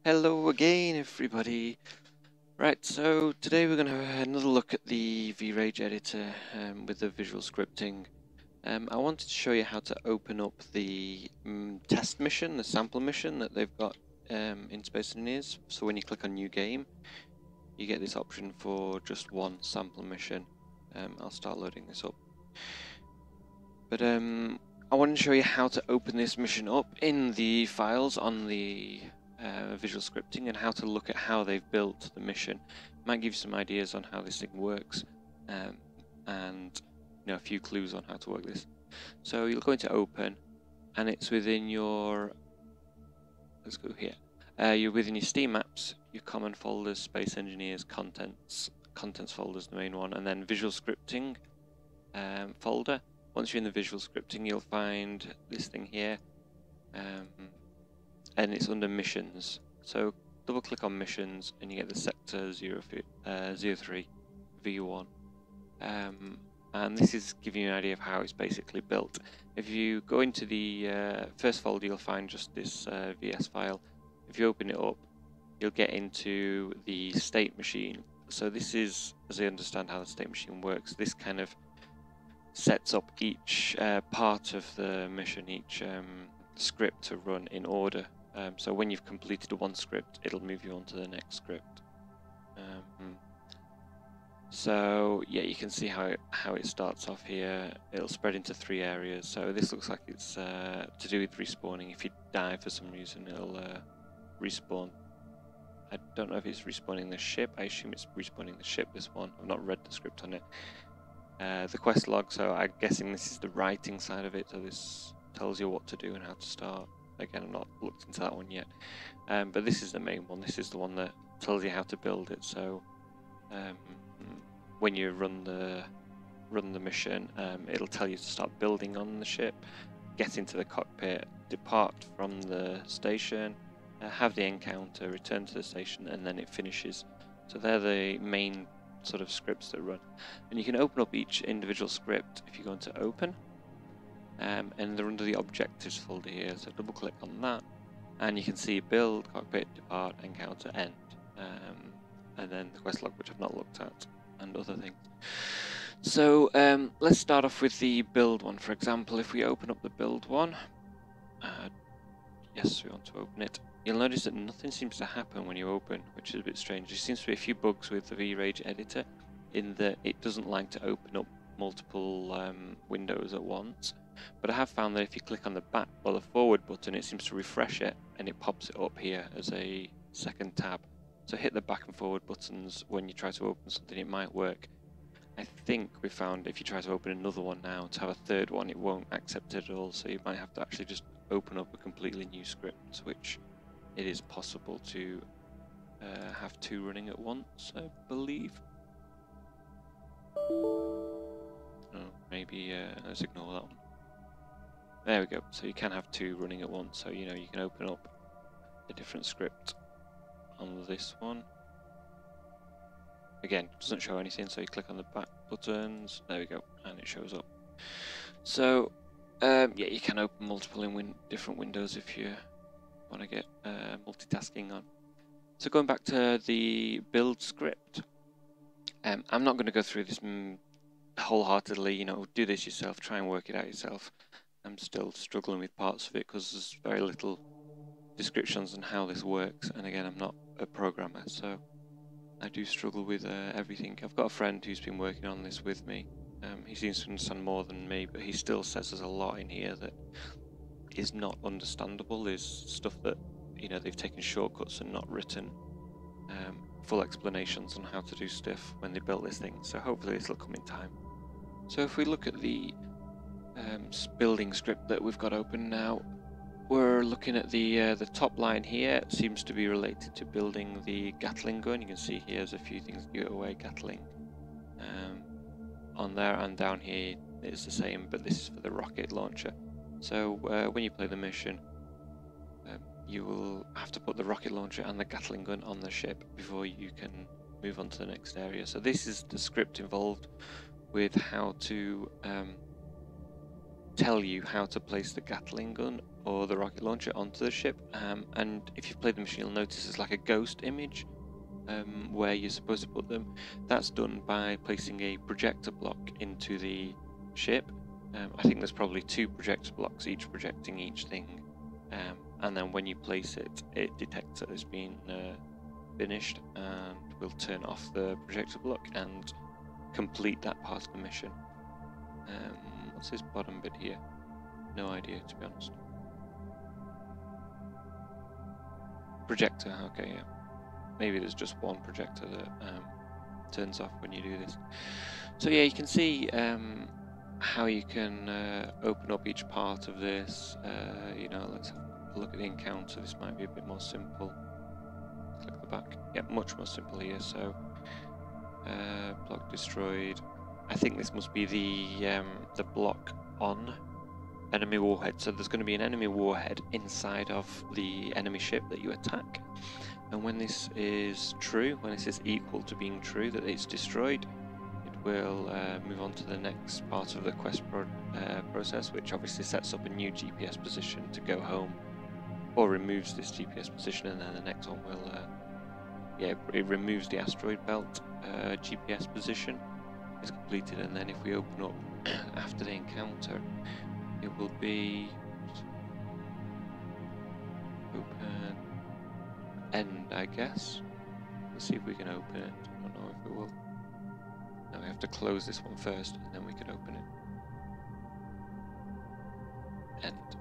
Hello again, everybody. Right, so today we're going to have another look at the VRage editor with the visual scripting. I wanted to show you how to open up the test mission, the sample mission that they've got in Space Engineers. So when you click on New Game, you get this option for just one sample mission. I'll start loading this up. But I want to show you how to open this mission up in the files on the visual scripting and how to look at how they've built the mission. Might give you some ideas on how this thing works and a few clues on how to work this. So you'll go into Open, and it's within your, let's go here. You're within your Steam apps, your common folders, Space Engineers, contents folders, the main one, and then visual scripting folder. Once you're in the visual scripting, you'll find this thing here, and it's under missions. So double click on missions and you get the sector 03 V1, and this is giving you an idea of how it's basically built. If you go into the first folder, you'll find just this VS file. If you open it up, you'll get into the state machine. So this is, as I understand how the state machine works, this kind of sets up each part of the mission, each script to run in order. So when you've completed one script, it'll move you on to the next script. So yeah, you can see how it starts off here. It'll spread into 3 areas. So this looks like it's to do with respawning. If you die for some reason, it'll respawn. I don't know if it's respawning the ship. I assume it's respawning the ship, this one. I've not read the script on it. The quest log, so I'm guessing this is the writing side of it, so this tells you what to do and how to start. Again, I've not looked into that one yet, but this is the main one. This is the one that tells you how to build it. So when you run the mission, it'll tell you to start building on the ship, get into the cockpit, depart from the station, have the encounter, return to the station, and then it finishes. So they're the main sort of scripts that run, and you can open up each individual script if you go into Open, and they're under the Objectives folder here. So double click on that, and you can see Build, Cockpit, Depart, Encounter, End, and then the quest log, which I've not looked at, and other things. So let's start off with the build one. For example, if we open up the build one, yes, we want to open it. You'll notice that nothing seems to happen when you open, which is a bit strange. There seems to be a few bugs with the VRage editor in that it doesn't like to open up multiple windows at once. But I have found that if you click on the back or the forward button, it seems to refresh it and it pops it up here as a second tab. So hit the back and forward buttons when you try to open something, it might work. I think we found if you try to open another one now, to have a third one, it won't accept it at all. So you might have to actually just open up a completely new script, which it is possible to have 2 running at once, I believe. Oh, maybe let's ignore that one. There we go. So you can have 2 running at once. So you can open up a different script on this one. Again, it doesn't show anything, so you click on the back buttons. There we go, and it shows up. So yeah, you can open multiple in different windows if you want to get multitasking on. So going back to the build script, I'm not going to go through this wholeheartedly. Do this yourself, try and work it out yourself. I'm still struggling with parts of it because there's very little descriptions on how this works, and again, I'm not a programmer, so I do struggle with everything. I've got a friend who's been working on this with me. He seems to understand more than me, but he still says there's a lot in here that is not understandable. There's stuff that they've taken shortcuts and not written full explanations on how to do stuff when they built this thing. So hopefully this will come in time. So if we look at the building script that we've got open now, we're looking at the top line here. It seems to be related to building the Gatling gun. You can see here's a few things to give away Gatling on there, and down here it's the same, but this is for the rocket launcher. So when you play the mission, you will have to put the rocket launcher and the Gatling gun on the ship before you can move on to the next area. So this is the script involved with how to tell you how to place the Gatling gun or the rocket launcher onto the ship, and if you've played the mission, you'll notice there's like a ghost image where you're supposed to put them. That's done by placing a projector block into the ship. I think there's probably 2 projector blocks, each projecting each thing, and then when you place it, it detects that it's been finished and will turn off the projector block and complete that part of the mission. What's this bottom bit here? No idea, to be honest. Projector, okay, yeah. Maybe there's just one projector that turns off when you do this. So yeah, you can see how you can open up each part of this. You know, let's have a look at the encounter. This might be a bit more simple. Click the back. Yeah, much more simple here. So block destroyed. I think this must be the block on enemy warhead. So there's going to be an enemy warhead inside of the enemy ship that you attack. And when this is true, when this is equal to being true, that it's destroyed, it will move on to the next part of the quest process, which obviously sets up a new GPS position to go home, or removes this GPS position, and then the next one will, yeah, it removes the asteroid belt GPS position. It's completed, and then if we open up after the encounter, it will be open end, I guess. Let's see if we can open it. I don't know if we will. Now we have to close this one first, and then we can open it. End.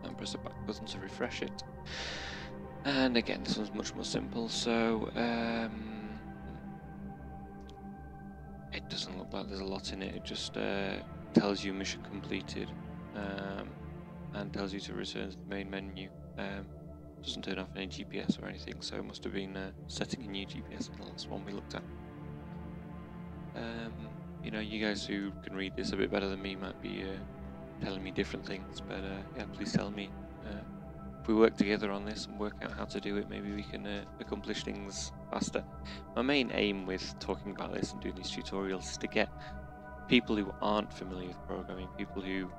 And press the back button to refresh it. And again, this one's much more simple. So it doesn't look like there's a lot in it. It just tells you mission completed, and tells you to return to the main menu. Doesn't turn off any GPS or anything, so it must have been setting a new GPS in the last one we looked at. You know, you guys who can read this a bit better than me might be telling me different things, but yeah, please tell me. If we work together on this and work out how to do it, maybe we can accomplish things faster. My main aim with talking about this and doing these tutorials is to get people who aren't familiar with programming, people who,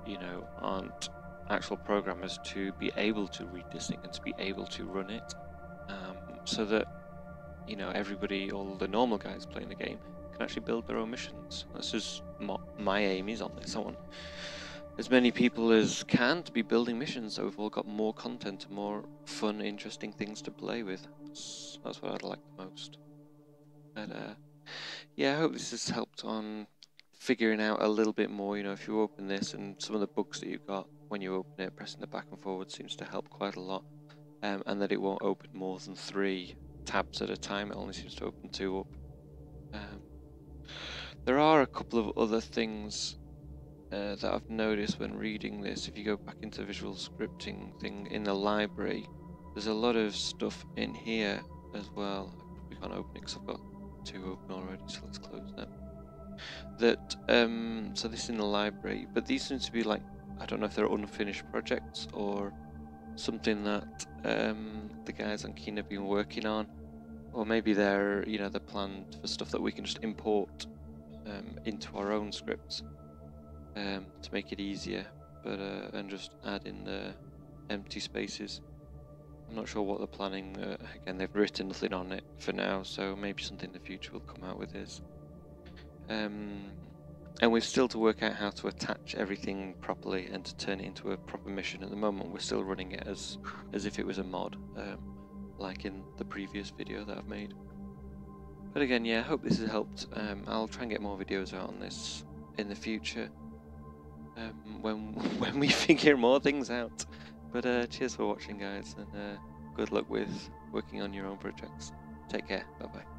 you know, aren't actual programmers, to be able to read this thing and to be able to run it, so that, you know, everybody, all the normal guys playing the game, can actually build their own missions. That's just my aim is on this. I want as many people as can to be building missions, so we've all got more content and more fun, interesting things to play with. That's what I'd like the most. But yeah, I hope this has helped on figuring out a little bit more. You know, if you open this, and some of the bugs that you've got when you open it, pressing the back and forward seems to help quite a lot, and that it won't open more than 3 tabs at a time. It only seems to open 2 up. There are a couple of other things that I've noticed when reading this. If you go back into the visual scripting thing in the library, there's a lot of stuff in here as well. We can't open it because I've got 2 open already, so let's close them. That so this is in the library, but these seem to be like, I don't know if they're unfinished projects or something that the guys on Keen have been working on, or maybe they're, you know, they're planned for stuff that we can just import into our own scripts to make it easier, but and just add in the empty spaces. I'm not sure what they're planning. Again, they've written nothing on it for now, so maybe something in the future will come out with this. And we've still to work out how to attach everything properly and to turn it into a proper mission. At the moment, we're still running it as if it was a mod, like in the previous video that I've made. But again, yeah, I hope this has helped. I'll try and get more videos out on this in the future, when we figure more things out. But cheers for watching, guys, and good luck with working on your own projects. Take care. Bye bye.